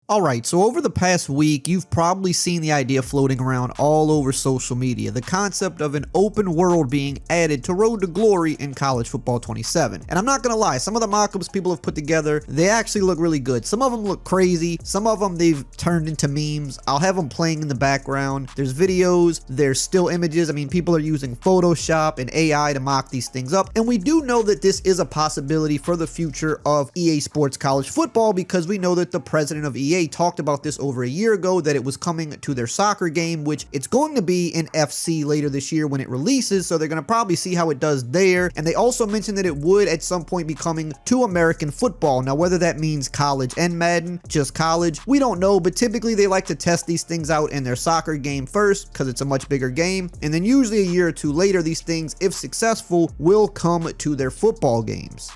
Alright, so over the past week, you've probably seen the idea floating around all over social media, the concept of an open world being added to Road to Glory in College Football 27. And I'm not gonna lie, some of the mock-ups people have put together, they actually look really good. Some of them look crazy, some of them they've turned into memes. I'll have them playing in the background. There's videos, there's still images. I mean, people are using Photoshop and AI to mock these things up. And we do know that this is a possibility for the future of EA Sports College Football because we know that the president of EA talked about this over a year ago, that it was coming to their soccer game, which it's going to be in FC later this year when it releases, so they're going to probably see how it does there. And they also mentioned that it would at some point be coming to American football. Now, whether that means college and Madden, just college, we don't know, but typically they like to test these things out in their soccer game first because it's a much bigger game, and then usually a year or two later, these things, if successful, will come to their football games.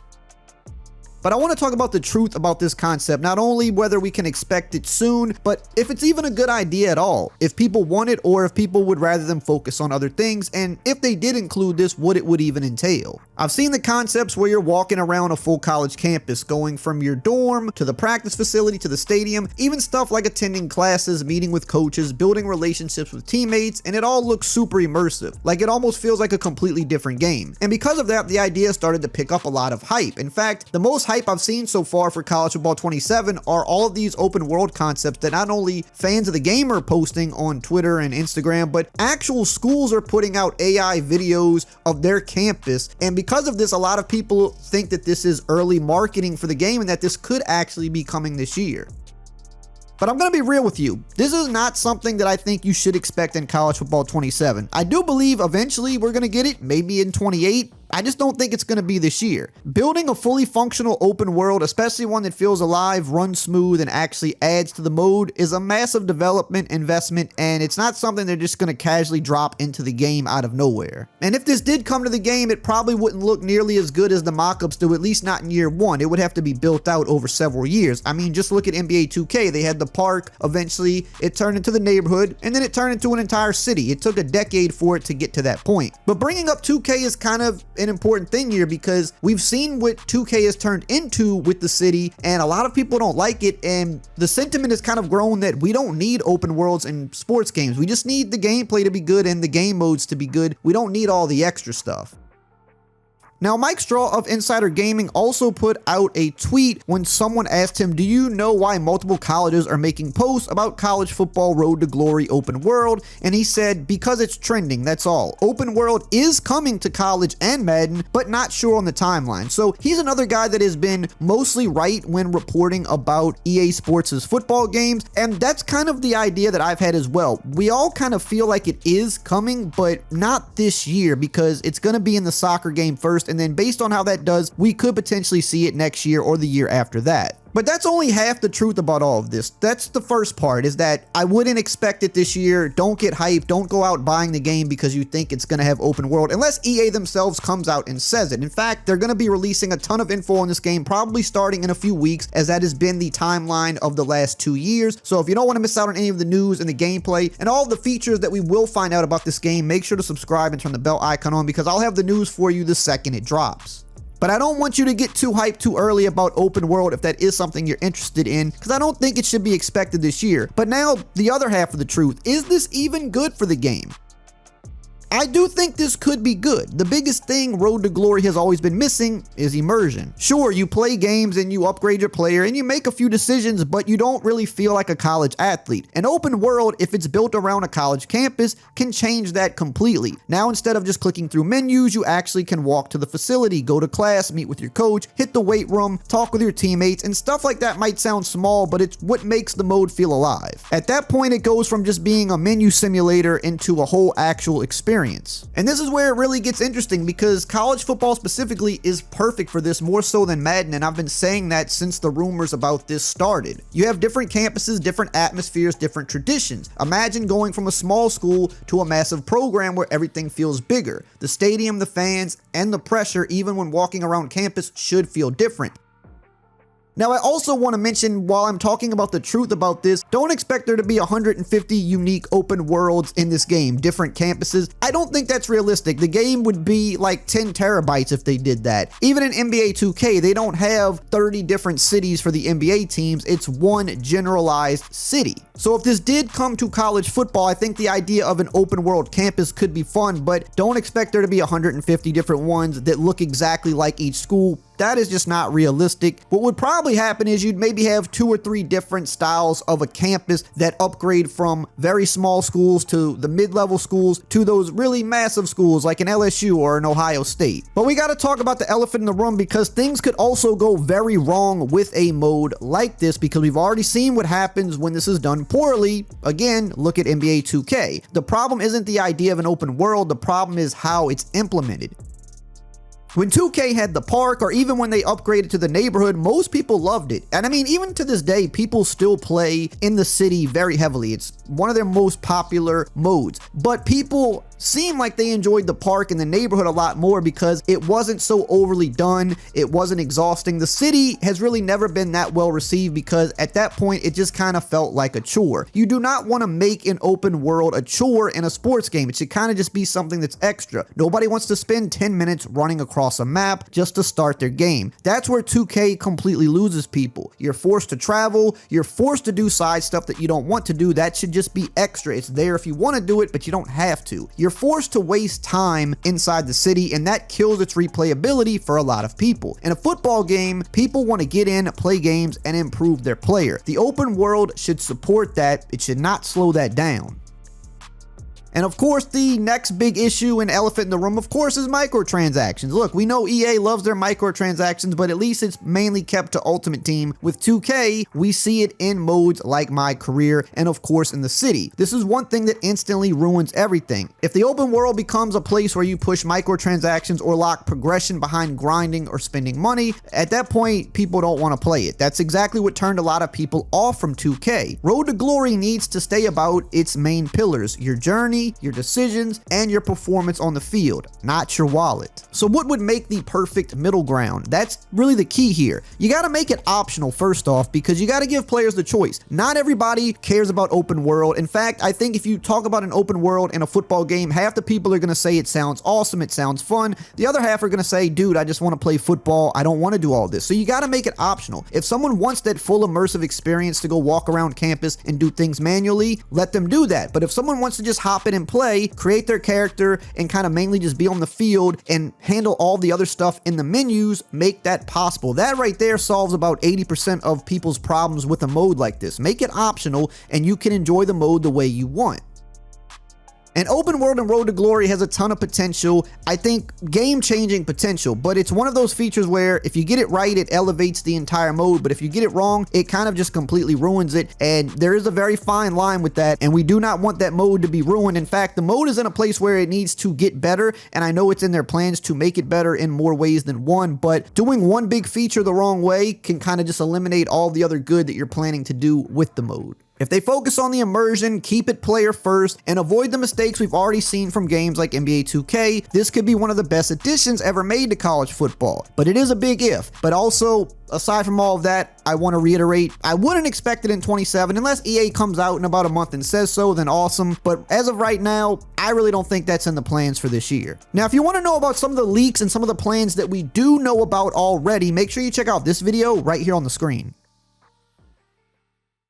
But I want to talk about the truth about this concept, not only whether we can expect it soon, but if it's even a good idea at all, if people want it or if people would rather them focus on other things, and if they did include this, what it would even entail. I've seen the concepts where you're walking around a full college campus, going from your dorm to the practice facility to the stadium, even stuff like attending classes, meeting with coaches, building relationships with teammates, and it all looks super immersive. Like it almost feels like a completely different game. And because of that, the idea started to pick up a lot of hype. In fact, the most hype I've seen so far for College Football 27 are all of these open world concepts that not only fans of the game are posting on Twitter and Instagram, but actual schools are putting out AI videos of their campus. And because of this, a lot of people think that this is early marketing for the game and that this could actually be coming this year. But I'm going to be real with you. This is not something that I think you should expect in College Football 27. I do believe eventually we're going to get it, maybe in 28. I just don't think it's going to be this year. Building a fully functional open world, especially one that feels alive, runs smooth, and actually adds to the mode, is a massive development investment, and it's not something they're just going to casually drop into the game out of nowhere. And if this did come to the game, it probably wouldn't look nearly as good as the mock-ups do, at least not in year one. It would have to be built out over several years. I mean, just look at NBA 2K. They had the park, eventually it turned into the neighborhood, and then it turned into an entire city. It took a decade for it to get to that point. But bringing up 2K is kind of an important thing here because we've seen what 2K has turned into with the city, and a lot of people don't like it, and the sentiment has kind of grown that we don't need open worlds in sports games. We just need the gameplay to be good and the game modes to be good. We don't need all the extra stuff. Now, Mike Straw of Insider Gaming also put out a tweet when someone asked him, do you know why multiple colleges are making posts about college football Road to Glory open world? And he said, because it's trending, that's all. Open world is coming to college and Madden, but not sure on the timeline. So he's another guy that has been mostly right when reporting about EA Sports' football games, and that's kind of the idea that I've had as well. We all kind of feel like it is coming, but not this year because it's going to be in the soccer game first, and then based on how that does, we could potentially see it next year or the year after that. But that's only half the truth about all of this. That's the first part, is that I wouldn't expect it this year. Don't get hyped. Don't go out buying the game because you think it's going to have open world, unless EA themselves comes out and says it. In fact, they're going to be releasing a ton of info on this game, probably starting in a few weeks, as that has been the timeline of the last 2 years. So if you don't want to miss out on any of the news and the gameplay and all the features that we will find out about this game, make sure to subscribe and turn the bell icon on because I'll have the news for you the second it drops. But I don't want you to get too hyped too early about open world if that is something you're interested in, because I don't think it should be expected this year. But now, the other half of the truth, is this even good for the game? I do think this could be good. The biggest thing Road to Glory has always been missing is immersion. Sure, you play games and you upgrade your player and you make a few decisions, but you don't really feel like a college athlete. An open world, if it's built around a college campus, can change that completely. Now, instead of just clicking through menus, you actually can walk to the facility, go to class, meet with your coach, hit the weight room, talk with your teammates, and stuff like that might sound small, but it's what makes the mode feel alive. At that point, it goes from just being a menu simulator into a whole actual experience. And this is where it really gets interesting because college football specifically is perfect for this more so than Madden, and I've been saying that since the rumors about this started. You have different campuses, different atmospheres, different traditions. Imagine going from a small school to a massive program where everything feels bigger. The stadium, the fans, and the pressure, even when walking around campus, should feel different. Now, I also want to mention, while I'm talking about the truth about this, don't expect there to be 150 unique open worlds in this game, different campuses. I don't think that's realistic. The game would be like 10 terabytes if they did that. Even in NBA 2K, they don't have 30 different cities for the NBA teams. It's one generalized city. So if this did come to college football, I think the idea of an open world campus could be fun, but don't expect there to be 150 different ones that look exactly like each school. That is just not realistic. What would probably happen is you'd maybe have 2 or 3 different styles of a campus that upgrade from very small schools to the mid-level schools to those really massive schools like an LSU or an Ohio State. But we got to talk about the elephant in the room, because things could also go very wrong with a mode like this, because we've already seen what happens when this is done poorly. Again, look at NBA 2K. The problem isn't the idea of an open world, the problem is how it's implemented. When 2K had the park, or even when they upgraded to the neighborhood, most people loved it. And I mean, even to this day, people still play in the city very heavily. It's one of their most popular modes. But people seem like they enjoyed the park and the neighborhood a lot more because it wasn't so overly done. It wasn't exhausting. The city has really never been that well received because at that point, it just kind of felt like a chore. You do not want to make an open world a chore in a sports game. It should kind of just be something that's extra. Nobody wants to spend 10 minutes running across a map just to start their game. That's where 2K completely loses people. You're forced to travel. You're forced to do side stuff that you don't want to do. That should just be extra. It's there if you want to do it, but you don't have to. You're forced to waste time inside the city, and that kills its replayability for a lot of people. In a football game, people want to get in, play games, and improve their player. The open world should support that. It should not slow that down. And of course, the next big issue and elephant in the room, of course, is microtransactions. Look, we know EA loves their microtransactions, but at least it's mainly kept to Ultimate Team. With 2K, we see it in modes like My Career and of course in the city. This is one thing that instantly ruins everything. If the open world becomes a place where you push microtransactions or lock progression behind grinding or spending money, at that point, people don't want to play it. That's exactly what turned a lot of people off from 2K. Road to Glory needs to stay about its main pillars: your journey, your decisions, and your performance on the field, not your wallet. So what would make the perfect middle ground? That's really the key here. You got to make it optional first off, because you got to give players the choice. Not everybody cares about open world. In fact, I think if you talk about an open world in a football game, half the people are going to say it sounds awesome, it sounds fun. The other half are going to say, dude, I just want to play football. I don't want to do all this. So you got to make it optional. If someone wants that full immersive experience to go walk around campus and do things manually, let them do that. But if someone wants to just hop in and play, create their character, and kind of mainly just be on the field and handle all the other stuff in the menus, make that possible. That right there solves about 80% of people's problems with a mode like this. Make it optional and you can enjoy the mode the way you want. And open world and Road to Glory has a ton of potential. I think game-changing potential, but it's one of those features where if you get it right, it elevates the entire mode, but if you get it wrong, it kind of just completely ruins it, and there is a very fine line with that, and we do not want that mode to be ruined. In fact, the mode is in a place where it needs to get better, and I know it's in their plans to make it better in more ways than one, but doing one big feature the wrong way can kind of just eliminate all the other good that you're planning to do with the mode. If they focus on the immersion, keep it player first, and avoid the mistakes we've already seen from games like NBA 2K, this could be one of the best additions ever made to college football. But it is a big if. But also, aside from all of that, I want to reiterate, I wouldn't expect it in 27 unless EA comes out in about a month and says so, then awesome. But as of right now, I really don't think that's in the plans for this year. Now, if you want to know about some of the leaks and some of the plans that we do know about already, make sure you check out this video right here on the screen.